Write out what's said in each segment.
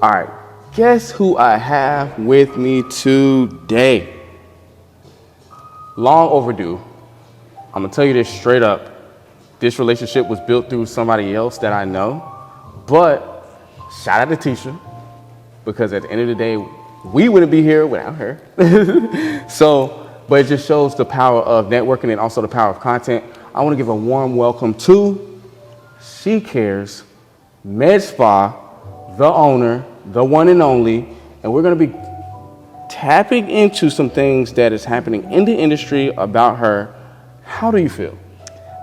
All right, guess who I have with me today? Long overdue. I'm gonna tell you this straight up. This relationship was built through somebody else that I know, but shout out to Tisha, because at the end of the day, we wouldn't be here without her. But it just shows the power of networking and also the power of content. I want to give a warm welcome to ShiCares MedSpa, the owner, the one and only, and we're going to be tapping into some things that is happening in the industry about her. How do you feel?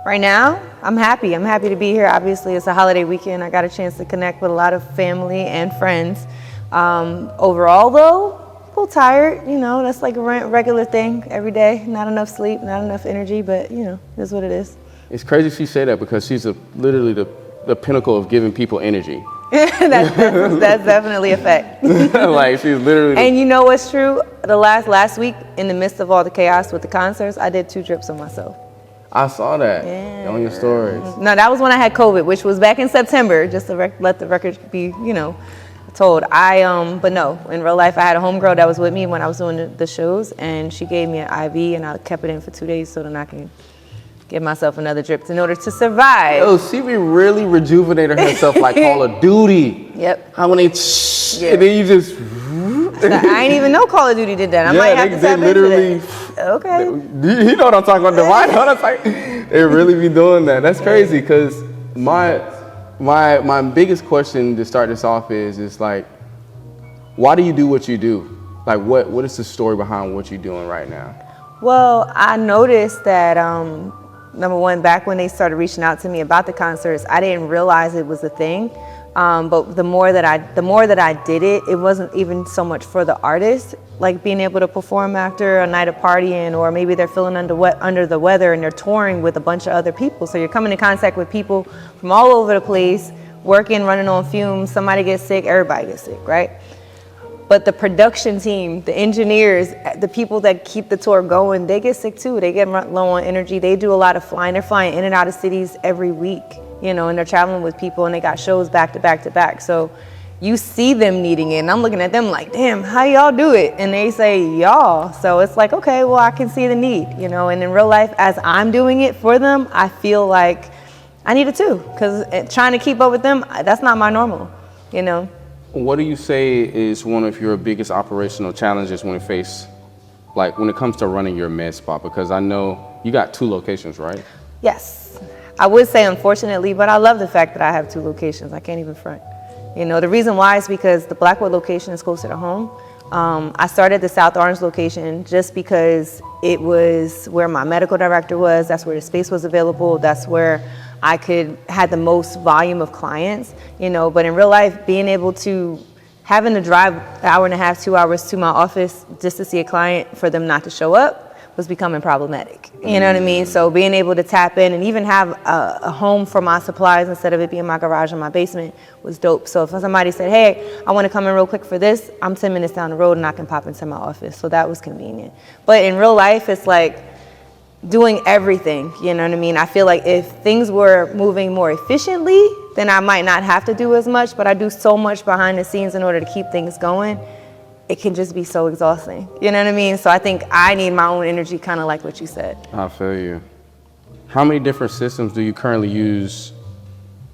Right now, I'm happy. I'm happy to be here. Obviously, it's a holiday weekend. I got a chance to connect with a lot of family and friends. Overall, though, a little tired. You know, that's like a regular thing every day. Not enough sleep, not enough energy, but, you know, that's what it is. It's crazy she say that because she's literally the pinnacle of giving people energy. that's definitely a fact. Like, she's literally... And you know what's true? The last week, in the midst of all the chaos with the concerts, I did 2 drips on myself. I saw that on your stories. No, that was when I had COVID, which was back in September, just to let the record be, you know, told. But no, in real life, I had a homegirl that was with me when I was doing the shows, and she gave me an IV, and I kept it in for 2 days so then I can give myself another drip in order to survive. Oh, she be really rejuvenating herself like Call of Duty. Yep. How when they and then you just... I ain't even know Call of Duty did that. I might have to tap literally, into that. Okay. You know what I'm talking about? The wine. Like, they really be doing that. That's crazy because my biggest question to start this off is like, why do you do what you do? Like, what is the story behind what you're doing right now? Well, I noticed that number one, back when they started reaching out to me about the concerts, I didn't realize it was a thing. But the more that I did it, it wasn't even so much for the artist, like being able to perform after a night of partying, or maybe they're feeling under the weather and they're touring with a bunch of other people. So you're coming in contact with people from all over the place, working, running on fumes. Somebody gets sick, everybody gets sick, right? But the production team, the engineers, the people that keep the tour going, they get sick too. They get low on energy. They do a lot of flying. They're flying in and out of cities every week, you know, and they're traveling with people and they got shows back to back to back. So you see them needing it. And I'm looking at them like, damn, how y'all do it? And they say, y'all. So it's like, okay, well, I can see the need, you know, and in real life, as I'm doing it for them, I feel like I need it too. Because trying to keep up with them, that's not my normal, you know. What do you say is one of your biggest operational challenges when it comes to running your med spa? Because I know you got 2 locations, right? Yes. I would say unfortunately, but I love the fact that I have 2 locations. I can't even front. You know, the reason why is because the Blackwood location is closer to home. I started the South Orange location just because it was where my medical director was. That's where the space was available. That's where I had the most volume of clients, you know, but in real life, having to drive an hour and a half, 2 hours to my office just to see a client for them not to show up was becoming problematic. You know what I mean? So being able to tap in and even have a home for my supplies instead of it being my garage or my basement was dope. So if somebody said, hey, I want to come in real quick for this, I'm 10 minutes down the road and I can pop into my office. So that was convenient. But in real life, it's like doing everything, you know what I mean? I feel like if things were moving more efficiently, then I might not have to do as much, but I do so much behind the scenes in order to keep things going. It can just be so exhausting, you know what I mean? So I think I need my own energy, kind of like what you said. I feel you. How many different systems do you currently use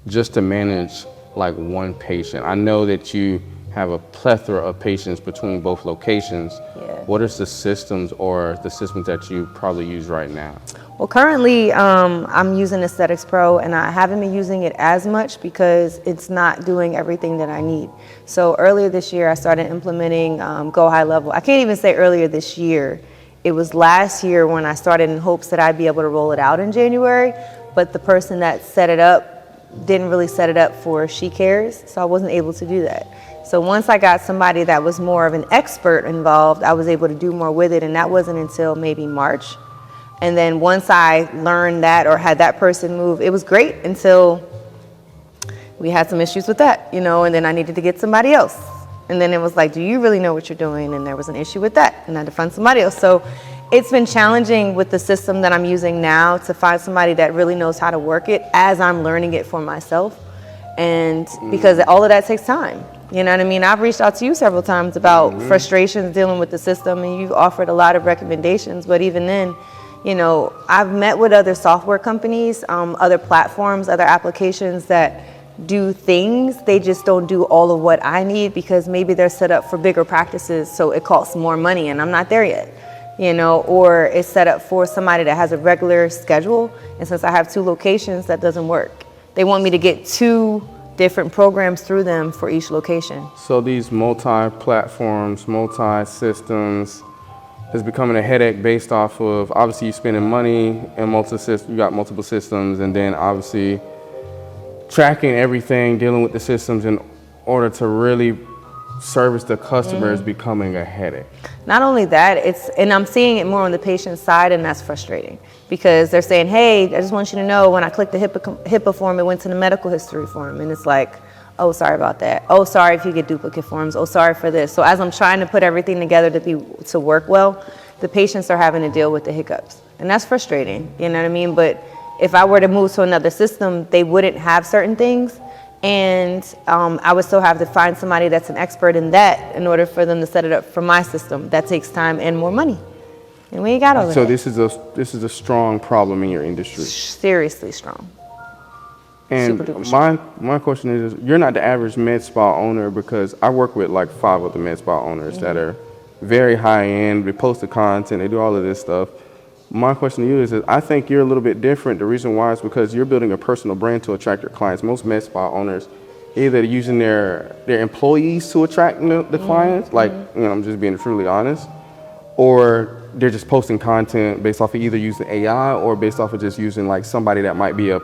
just to manage like one patient? I know that you have a plethora of patients between both locations. Yeah. What are the systems or the systems that you probably use right now? Well, currently I'm using Aesthetics Pro, and I haven't been using it as much because it's not doing everything that I need. So earlier this year, I started implementing Go High Level. I can't even say earlier this year. It was last year when I started in hopes that I'd be able to roll it out in January, but the person that set it up didn't really set it up for ShiCares, so I wasn't able to do that. So once I got somebody that was more of an expert involved, I was able to do more with it, and that wasn't until maybe March. And then once I learned that or had that person move, it was great until we had some issues with that, you know, and then I needed to get somebody else. And then it was like, do you really know what you're doing? And there was an issue with that, and I had to find somebody else. So it's been challenging with the system that I'm using now to find somebody that really knows how to work it as I'm learning it for myself. And because all of that takes time, You know what I mean? I've reached out to you several times about frustrations dealing with the system, and you've offered a lot of recommendations. But even then, you know, I've met with other software companies, other platforms, other applications that do things. They just don't do all of what I need because maybe they're set up for bigger practices, so it costs more money, and I'm not there yet. You know, or it's set up for somebody that has a regular schedule, and since I have 2 locations, that doesn't work. They want me to get 2 different programs through them for each location. So these multi-platforms, multi-systems is becoming a headache based off of, obviously, you spending money and you got multiple systems, and then obviously tracking everything, dealing with the systems in order to really service the customer is becoming a headache. Not only that, and I'm seeing it more on the patient side, and that's frustrating because they're saying, hey, I just want you to know when I clicked the HIPAA form, it went to the medical history form. And it's like, oh, sorry about that. Oh, sorry if you get duplicate forms. Oh, sorry for this. So as I'm trying to put everything together to work well, the patients are having to deal with the hiccups. And that's frustrating, you know what I mean? But if I were to move to another system, they wouldn't have certain things. And I would still have to find somebody that's an expert in that in order for them to set it up for my system. That takes time and more money. And we ain't got all of So that. this is a strong problem in your industry. Seriously strong. And my question is, you're not the average med spa owner, because I work with like 5 other med spa owners that are very high end. They post the content, they do all of this stuff. My question to you is that I think you're a little bit different. The reason why is because you're building a personal brand to attract your clients. Most med spa owners either using their employees to attract the clients, like, you know, I'm just being truly honest, or they're just posting content based off of either using AI or based off of just using like somebody that might be a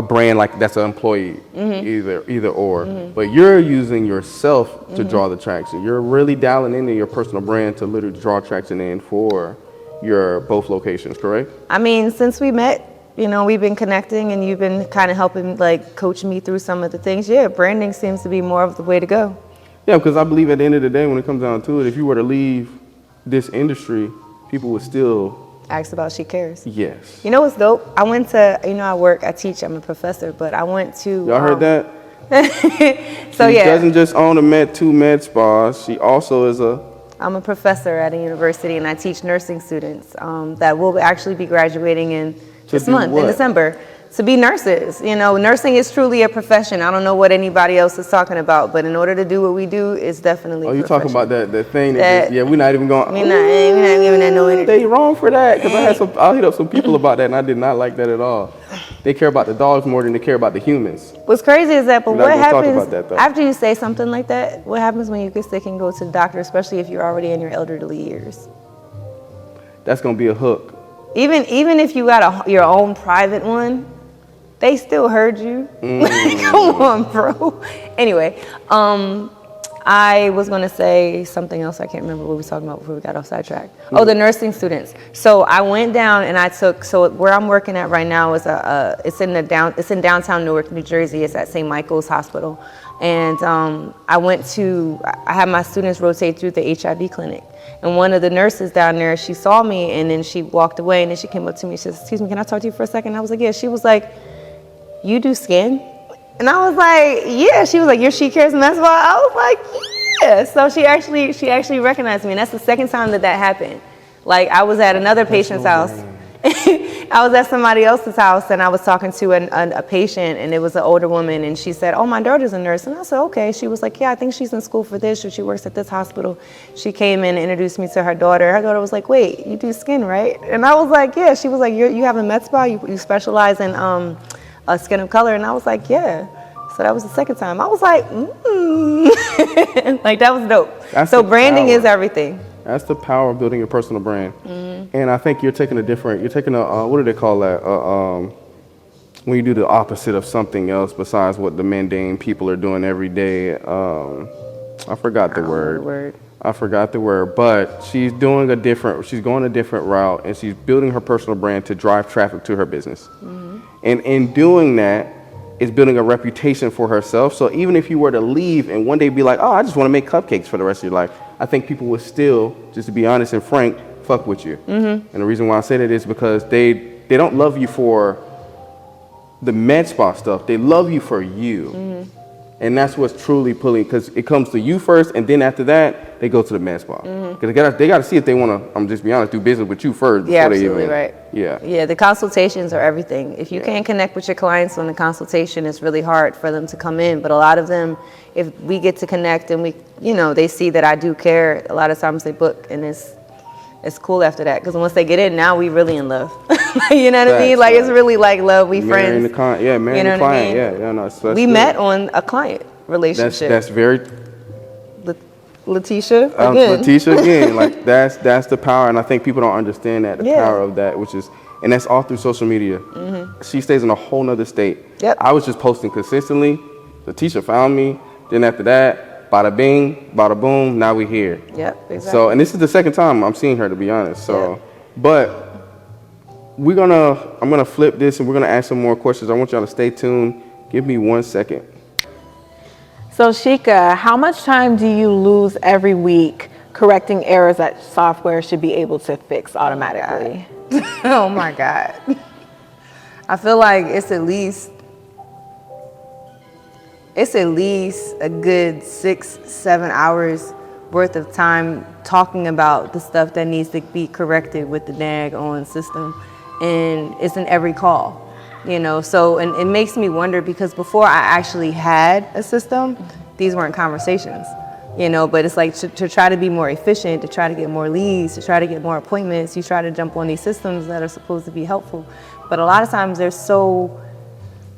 brand, like that's an employee, either or. But you're using yourself to draw the traction. You're really dialing into your personal brand to literally draw traction in for your both locations, correct? I mean, since we met, you know, we've been connecting and you've been kind of helping like coach me through some of the things. Yeah, branding seems to be more of the way to go. Yeah, because I believe at the end of the day, when it comes down to it, if you were to leave this industry, people would still ask about ShiCares. Yes. You know what's dope? I went to, you know, I teach, I'm a professor, but I went to. Y'all heard that? So she yeah. doesn't just own two med spas. She also is I'm a professor at a university, and I teach nursing students that will actually be graduating in this month, in December, to be nurses. You know, nursing is truly a profession. I don't know what anybody else is talking about, but in order to do what we do, it's definitely. Oh, you talking about that thing? That yeah, we're not even going. We're not giving that no energy. They wrong for that, because I hit up some people about that, and I did not like that at all. They care about the dogs more than they care about the humans. What's crazy is that, but what happens that, after you say something like that? What happens when you get sick and go to the doctor, especially if you're already in your elderly years? That's gonna be a hook. Even if you got your own private one, they still heard you. Come on, bro. Anyway, I was going to say something else. I can't remember what we were talking about before we got off sidetrack. Oh, the nursing students. So I went down and so where I'm working at right now is it's in downtown Newark, New Jersey. It's at St. Michael's Hospital. And I had my students rotate through the HIV clinic. And one of the nurses down there, she saw me, and then she walked away, and then she came up to me. She said, "Excuse me, can I talk to you for a second?" I was like, "Yeah." She was like, "You do skin?" And I was like, "Yeah." She was like, "You're ShiCares MedSpa?" I was like, "Yeah." So she actually recognized me, and that's the second time that happened. Like, I was at another patient's house. I was at somebody else's house, and I was talking to a patient, and it was an older woman, and she said, "Oh, my daughter's a nurse." And I said, "Okay." She was like, "Yeah, I think she's in school for this, or she works at this hospital." She came in and introduced me to her daughter. Her daughter was like, "Wait, you do skin, right?" And I was like, "Yeah." She was like, "You have a med spa? You specialize in skin of color?" And I was like, "Yeah." So that was the second time. I was like, like, that was dope. So branding is everything. That's the power of building your personal brand. And I think you're taking what do they call that? When you do the opposite of something else besides what the mundane people are doing every day. I forgot the word. I forgot the word, but she's going a different route, and she's building her personal brand to drive traffic to her business. And in doing that, is building a reputation for herself. So even if you were to leave and one day be like, "Oh, I just want to make cupcakes for the rest of your life," I think people would still, just to be honest and frank, fuck with you. And the reason why I say that is because they don't love you for the med spa stuff. They love you for you. And that's what's truly pulling, because it comes to you first, and then after that, they go to the med spa. Because they got to see if they want to, I'm just be honest, do business with you first. Yeah, before absolutely they even, right. Yeah. Yeah, the consultations are everything. If you can't connect with your clients on the consultation, it's really hard for them to come in. But a lot of them, if we get to connect and we, they see that I do care, a lot of times they book, and it's cool after that. Because once they get in, now we really in love. You know what I mean? Like, it's really like love. We Marrying friends. the client, yeah, marrying the client. Yeah, no, so we met on a client relationship. That's very... Letitia again. Letitia again. Like, that's the power, and I think people don't understand that, the power of that, and that's all through social media. She stays in a whole nother state. Yep. I was just posting consistently. Letitia found me. Then after that, bada bing, bada boom, now we here. Yep, exactly. So, and this is the second time I'm seeing her, to be honest. So, but I'm gonna flip this, and we're gonna ask some more questions. I want y'all to stay tuned. Give me 1 second. So Shika, how much time do you lose every week correcting errors that software should be able to fix automatically? Oh my God. I feel like it's at least a good 6-7 hours worth of time talking about the stuff that needs to be corrected with the daggone system. And it's in every call. So, and it makes me wonder, because before I actually had a system, these weren't conversations, but it's like to try to be more efficient, to try to get more leads, to try to get more appointments, you try to jump on these systems that are supposed to be helpful. But a lot of times they're so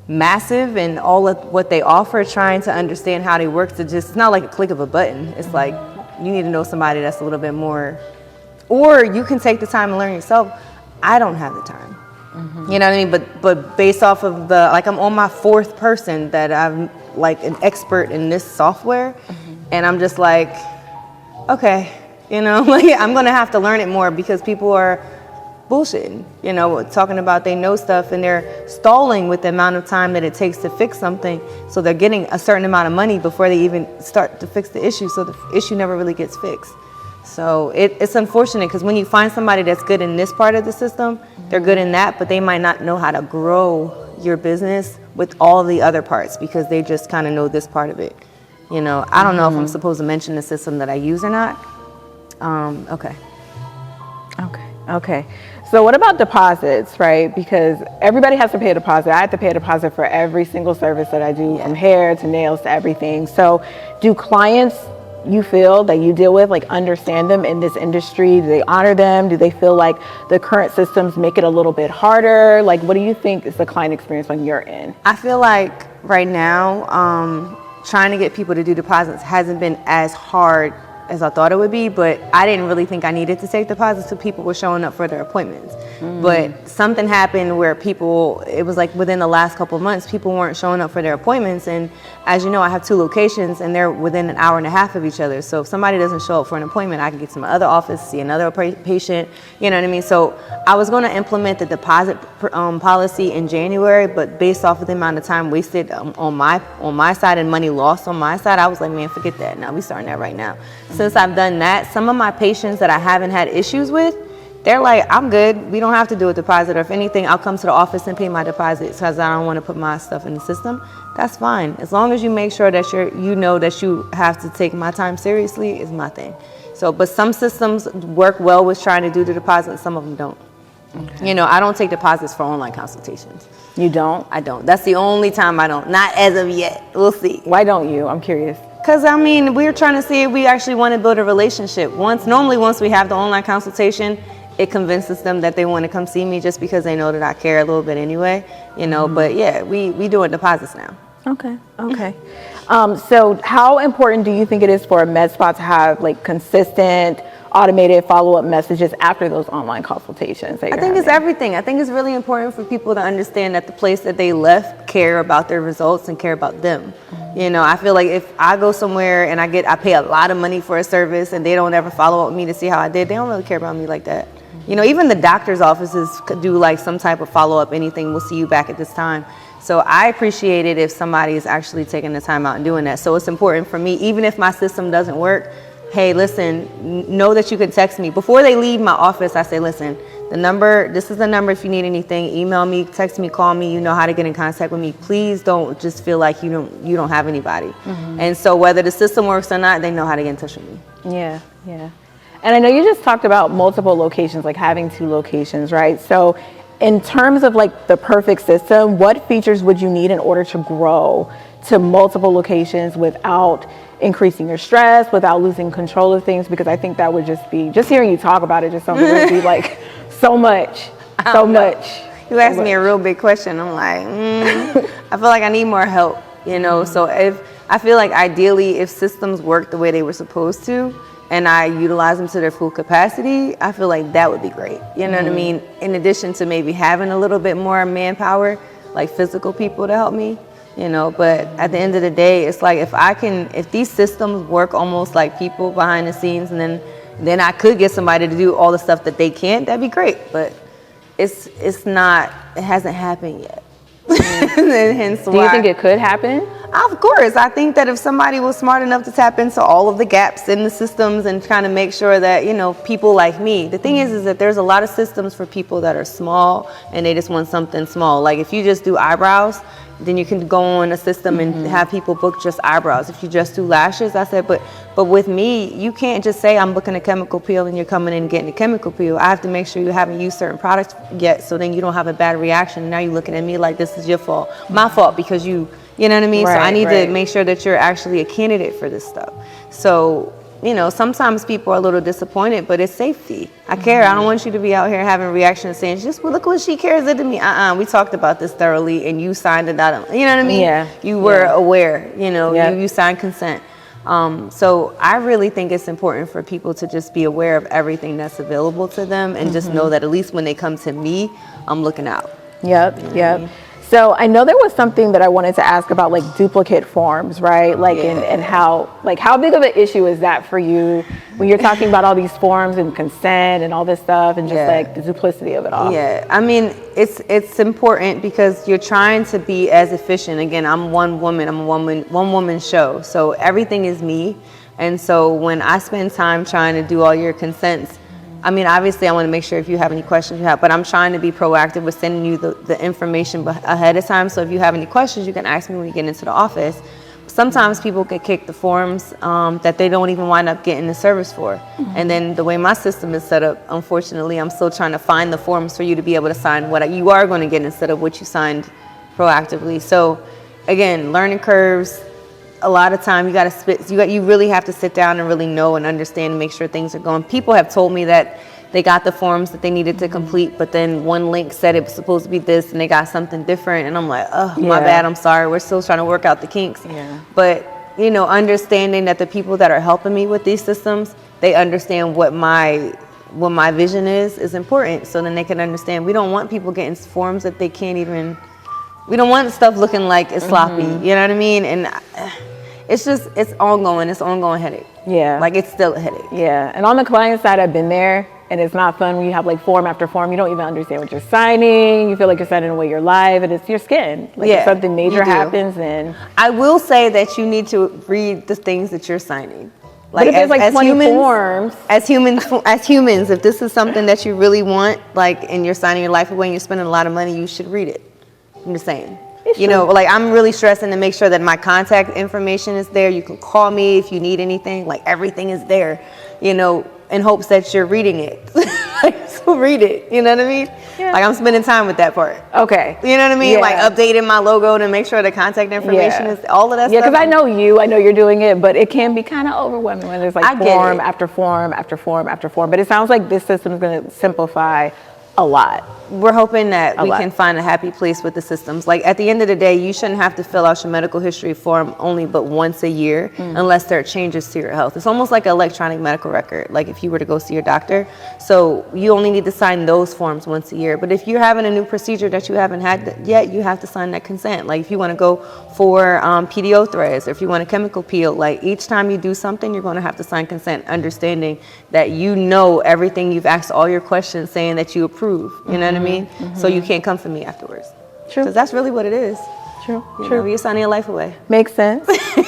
massive, and all of what they offer, trying to understand how they work, it's not like a click of a button. It's like, you need to know somebody that's a little bit more, or you can take the time and learn yourself. I don't have the time. You know what I mean? But based off of I'm on my 4th person that I'm like an expert in this software, and I'm just like, okay, I'm gonna have to learn it more, because people are bullshitting, talking about they know stuff, and they're stalling with the amount of time that it takes to fix something. So they're getting a certain amount of money before they even start to fix the issue. So the issue never really gets fixed. So it's unfortunate, because when you find somebody that's good in this part of the system, they're good in that, but they might not know how to grow your business with all the other parts, because they just kind of know this part of it. I don't know if I'm supposed to mention the system that I use or not. Okay. So what about deposits, right? Because everybody has to pay a deposit. I have to pay a deposit for every single service that I do, from hair to nails to everything. So do clients you feel that you deal with understand them in this industry? Do they honor them? Do they feel like the current systems make it a little bit harder? What do you think is the client experience when you're in? I feel like right now, trying to get people to do deposits hasn't been as hard as I thought it would be, but I didn't really think I needed to take deposits, so people were showing up for their appointments. But something happened where it was like within the last couple of months, people weren't showing up for their appointments. And as you know, I have 2 locations, and they're within an hour and a half of each other. So if somebody doesn't show up for an appointment, I can get to my other office, see another patient, you know what I mean? So I was going to implement the deposit policy in January, but based off of the amount of time wasted on my side and money lost on my side, I was like, man, forget that. Now we starting that right now. Since I've done that, some of my patients that I haven't had issues with, they're like, I'm good. We don't have to do a deposit. Or if anything, I'll come to the office and pay my deposit because I don't want to put my stuff in the system. That's fine. As long as you make sure that you know that you have to take my time seriously is my thing. So, but some systems work well with trying to do the deposit. Some of them don't. Okay. I don't take deposits for online consultations. You don't? I don't. That's the only time I don't. Not as of yet. We'll see. Why don't you? I'm curious. Because, we're trying to see if we actually want to build a relationship. Normally once we have the online consultation, it convinces them that they want to come see me just because they know that I care a little bit anyway, But yeah, we doing deposits now. Okay. So how important do you think it is for a med spa to have consistent automated follow-up messages after those online consultations? I think it's everything. I think it's really important for people to understand that the place that they left care about their results and care about them. I feel like if I go somewhere and I pay a lot of money for a service and they don't ever follow up with me to see how I did, they don't really care about me like that. Even the doctor's offices could do some type of follow-up, anything, we'll see you back at this time. So I appreciate it if somebody is actually taking the time out and doing that. So it's important for me, even if my system doesn't work, hey, listen, know that you can text me. Before they leave my office, I say, listen, this is the number if you need anything. Email me, text me, call me. You know how to get in contact with me. Please don't just feel like you don't have anybody. And so whether the system works or not, they know how to get in touch with me. Yeah, yeah. And I know you just talked about multiple locations, like having 2 locations, right? So in terms of like the perfect system, what features would you need in order to grow to multiple locations without increasing your stress, without losing control of things? Because I think that would just hearing you talk about it, just something would be like so much. You asked me a real big question. I'm like, I feel like I need more help, So I feel like ideally if systems work the way they were supposed to, and I utilize them to their full capacity, I feel like that would be great. You know what I mean? In addition to maybe having a little bit more manpower, like physical people to help me, but at the end of the day, it's like if these systems work almost like people behind the scenes, and then I could get somebody to do all the stuff that they can't, that'd be great. But it hasn't happened yet. Hence Do you think it could happen? Of course. I think that if somebody was smart enough to tap into all of the gaps in the systems and kind of make sure that, people like me, the thing is that there's a lot of systems for people that are small and they just want something small. Like if you just do eyebrows, then you can go on a system and have people book just eyebrows. If you just do lashes, I said, but with me, you can't just say I'm booking a chemical peel and you're coming in and getting a chemical peel. I have to make sure you haven't used certain products yet, so then you don't have a bad reaction. Now you're looking at me like this is your fault, my fault, because you know what I mean? Right, so I need to make sure that you're actually a candidate for this stuff. So, sometimes people are a little disappointed, but it's safety. I care. I don't want you to be out here having reactions saying, look what ShiCares did to me. We talked about this thoroughly and you signed it out. You know what I mean? Yeah. You were aware, you signed consent. So I really think it's important for people to just be aware of everything that's available to them and just know that at least when they come to me, I'm looking out. Yep. So I know there was something that I wanted to ask about, like duplicate forms, right? Like, and how big of an issue is that for you when you're talking about all these forms and consent and all this stuff and just like the duplicity of it all? Yeah, I mean, it's important because you're trying to be as efficient. Again, I'm one woman show. So everything is me. And so when I spend time trying to do all your consents, I mean, obviously I want to make sure if you have any questions you have, but I'm trying to be proactive with sending you the information ahead of time. So if you have any questions, you can ask me when you get into the office. Sometimes people get kicked the forms that they don't even wind up getting the service for. And then the way my system is set up, unfortunately, I'm still trying to find the forms for you to be able to sign what you are going to get instead of what you signed proactively. So again, learning curves. A lot of time you really have to sit down and really know and understand and make sure things are going. People have told me that they got the forms that they needed to complete, but then one link said it was supposed to be this and they got something different. And I'm like, my bad, I'm sorry. We're still trying to work out the kinks. Yeah. But, understanding that the people that are helping me with these systems, they understand what my vision is important. So then they can understand we don't want people getting forms that they can't even. We don't want stuff looking like it's sloppy, you know what I mean? And it's ongoing headache. Yeah. Like it's still a headache. Yeah, and on the client side, I've been there, and it's not fun when you have like form after form. You don't even understand what you're signing. You feel like you're signing away your life, and it's your skin. Like if something major happens, then. I will say that you need to read the things that you're signing. Like, but if there's like 20 forms. As humans, if this is something that you really want, like, and you're signing your life away and you're spending a lot of money, you should read it. I'm just saying. Like I'm really stressing to make sure that my contact information is there. You can call me if you need anything. Like everything is there, in hopes that you're reading it. So read it. You know what I mean? Yeah. Like I'm spending time with that part. Okay. You know what I mean? Yeah. Like updating my logo to make sure the contact information is all of that stuff. Yeah, because I know you're doing it, but it can be kind of overwhelming when there's like form after form after form after form. But it sounds like this system is going to simplify a lot. We're hoping that we can find a happy place with the systems. Like at the end of the day, you shouldn't have to fill out your medical history form only but once a year unless there are changes to your health. It's almost like an electronic medical record, like if you were to go see your doctor. So you only need to sign those forms once a year. But if you're having a new procedure that you haven't had yet, you have to sign that consent. Like if you want to go for PDO threads, or if you want a chemical peel, like each time you do something, you're going to have to sign consent, understanding that everything, you've asked all your questions, saying that you approve. You know what I mean? So you can't come for me afterwards. True. Because that's really what it is. True. You know, you're signing your life away. Makes sense.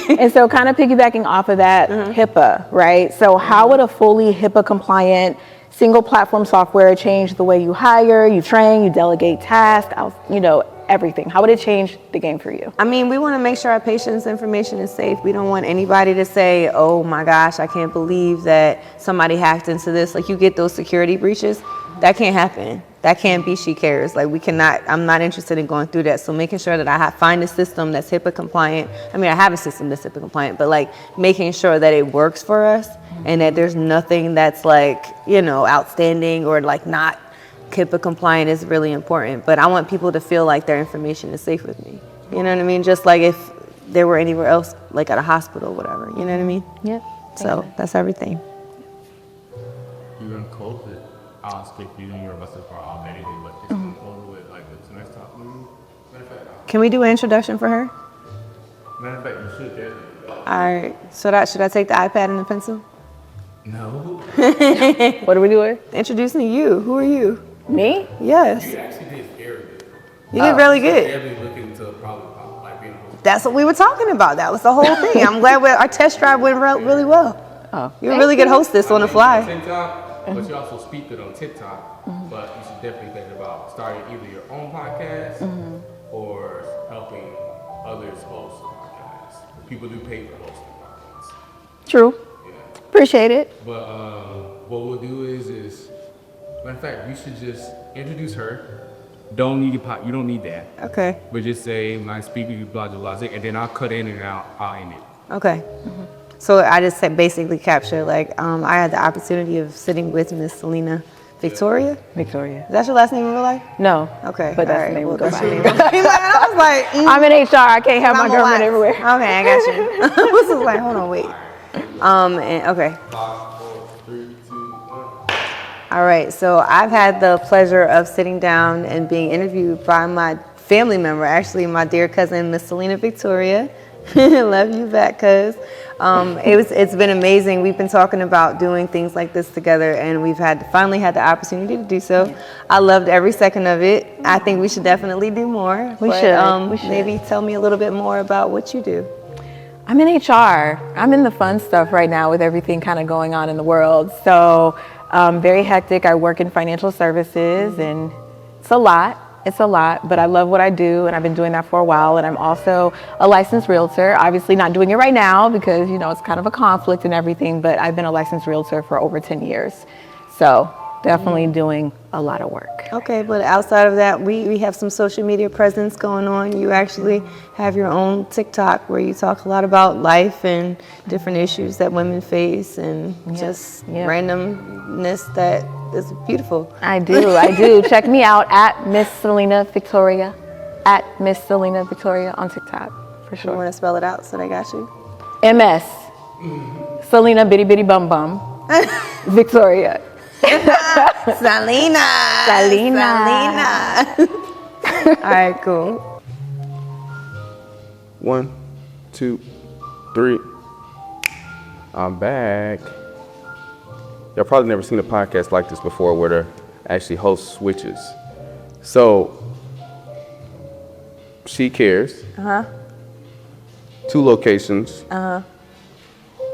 And so kind of piggybacking off of that, HIPAA, right? So how would a fully HIPAA compliant single platform software change the way you hire, you train, you delegate tasks, you know, everything? How would it change the game for you? I mean, we want to make sure our patients' information is safe. We don't want anybody to say, oh my gosh, I can't believe that somebody hacked into this. Like, you get those security breaches, that can't happen. That can't be ShiCares. Like, we cannot, I'm not interested in going through that. So making sure that I find a system that's HIPAA compliant. I mean, I have a system that's HIPAA compliant, but like making sure that it works for us and that there's nothing that's like, you know, outstanding or like not HIPAA compliant is really important. But I want people to feel like their information is safe with me. You know what I mean? Just like if they were anywhere else, like at a hospital or whatever. You know what I mean? Yep. So that's everything. During COVID, I'll speak to you in your message for all anything, but just over with like the next top. Matter of fact, Can we do an introduction for her? you should get it. All right. So should I take the iPad and the pencil? No. What are we doing? Introducing you. Who are you? Me? Yes. You actually did very good. You did really good. Every looking to probably like being a host. That's what we were talking about. That was the whole thing. I'm glad our test drive went really well. Oh, You're a really good hostess on the fly. TikTok, but you also speak good on TikTok. But you should definitely think about starting either your own podcast or helping others host podcasts. People do pay for hosting podcasts. True. Yeah. Appreciate it. But what we'll do is, matter of fact, you should just introduce her. Don't need you don't need that. Okay. But just say my speaker blah blah blah, and then I'll cut in and out. I'll end it. Okay. So I just said basically capture like I had the opportunity of sitting with Miss Selena Victoria. Victoria. Is that your last name in real life? No. Okay. But that's all right. the name Well, we go that's by. your name. I was like, I'm in HR. I can't have my I'm government alive. everywhere. Okay, I got you. This is like, hold on, wait. And okay. 5, 4, 3, 2, 1. All right, so I've had the pleasure of sitting down and being interviewed by my family member, actually my dear cousin, Miss Selena Victoria. Love you back, cuz. It's been amazing. We've been talking about doing things like this together, and we've finally had the opportunity to do so. I loved every second of it. I think we should definitely do more. We But, should. Maybe tell me a little bit more about what you do. I'm in HR. I'm in the fun stuff right now with everything kind of going on in the world. So very hectic. I work in financial services, and it's a lot. It's a lot, but I love what I do, and I've been doing that for a while. And I'm also a licensed realtor. Obviously not doing it right now because, you know, it's kind of a conflict and everything, but I've been a licensed realtor for over 10 years. So definitely doing a lot of work. Okay, but outside of that, we have some social media presence going on. You actually have your own TikTok where you talk a lot about life and different issues that women face and just randomness that is beautiful. I do. Check me out at Miss Selena Victoria, at Miss Selena Victoria on TikTok, for You sure. want to spell it out so they got you? MS, Selena Bitty Bitty Bum Bum, Victoria. Selena. All right, cool. 1, 2, 3. I'm back. Y'all probably never seen a podcast like this before where the actually host switches. So, ShiCares. 2 locations. The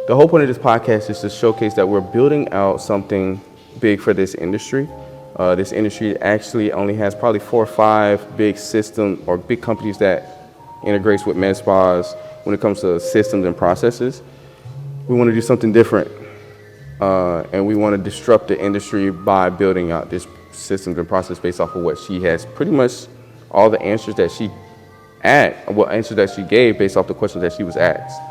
whole point of this podcast is to showcase that we're building out something big for this industry. This industry actually only has probably 4 or 5 big systems or big companies that integrates with med spas when it comes to systems and processes. We want to do something different. And we want to disrupt the industry by building out this systems and process based off of what she has pretty much all the answers that she answers that she gave based off the questions that she was asked.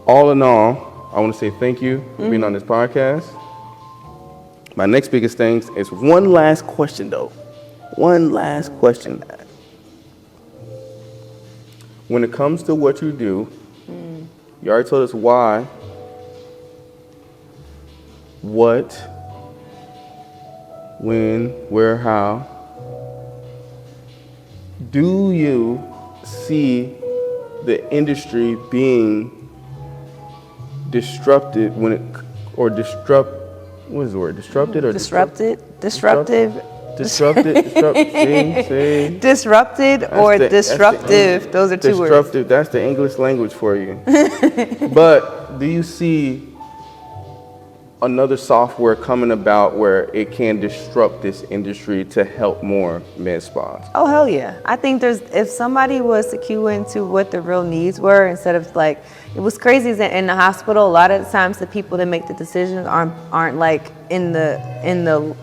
All in all, I want to say thank you for being on this podcast. My next biggest thing is one last question though. One last question. When it comes to what you do, you already told us why, what, when, where, how. Do you see the industry being disrupted what is the word? Disrupted or Disruptive Disrupted, see? Disrupted or disruptive. Those are two words. Disruptive, that's the English language for you. But do you see another software coming about where it can disrupt this industry to help more med spas? Oh, hell yeah. I think if somebody was to cue into what the real needs were instead of like, it was crazy is that in the hospital, a lot of the times the people that make the decisions aren't like in the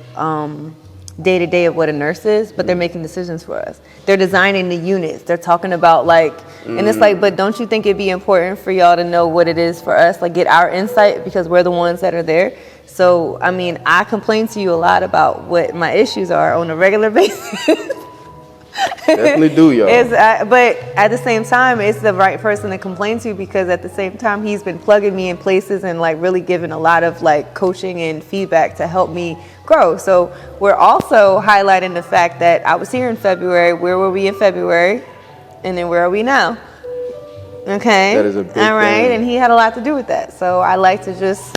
day-to-day of what a nurse is, but they're making decisions for us. They're designing the units. They're talking about like, and it's like, but don't you think it'd be important for y'all to know what it is for us, like get our insight because we're the ones that are there. So, I mean, I complain to you a lot about what my issues are on a regular basis. Definitely do, y'all. But at the same time, it's the right person to complain to because at the same time, he's been plugging me in places and like really giving a lot of like coaching and feedback to help me grow. So we're also highlighting the fact that I was here in February. Where were we in February? And then where are we now? Okay. That is a big All right. thing. And he had a lot to do with that. So I like to just,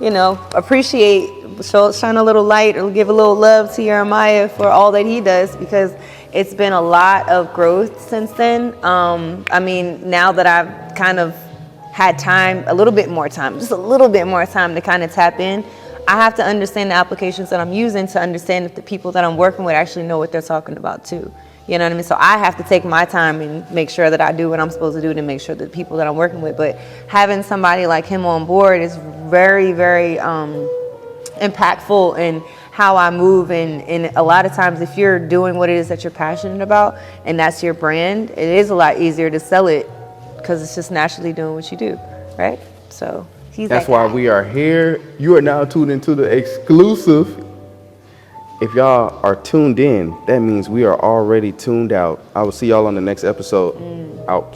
appreciate, shine a little light or give a little love to Jeremiah for all that he does because it's been a lot of growth since then. I mean, now that I've kind of had time, a little bit more time to kind of tap in, I have to understand the applications that I'm using to understand if the people that I'm working with actually know what they're talking about too. You know what I mean? So I have to take my time and make sure that I do what I'm supposed to do to make sure that the people that I'm working with, but having somebody like him on board is very, very impactful in how I move. And a lot of times if you're doing what it is that you're passionate about and that's your brand, it is a lot easier to sell it because it's just naturally doing what you do, right? So that's why we are here. You are now tuned into the exclusive. If y'all are tuned in, that means we are already tuned out. I will see y'all on the next episode. Out.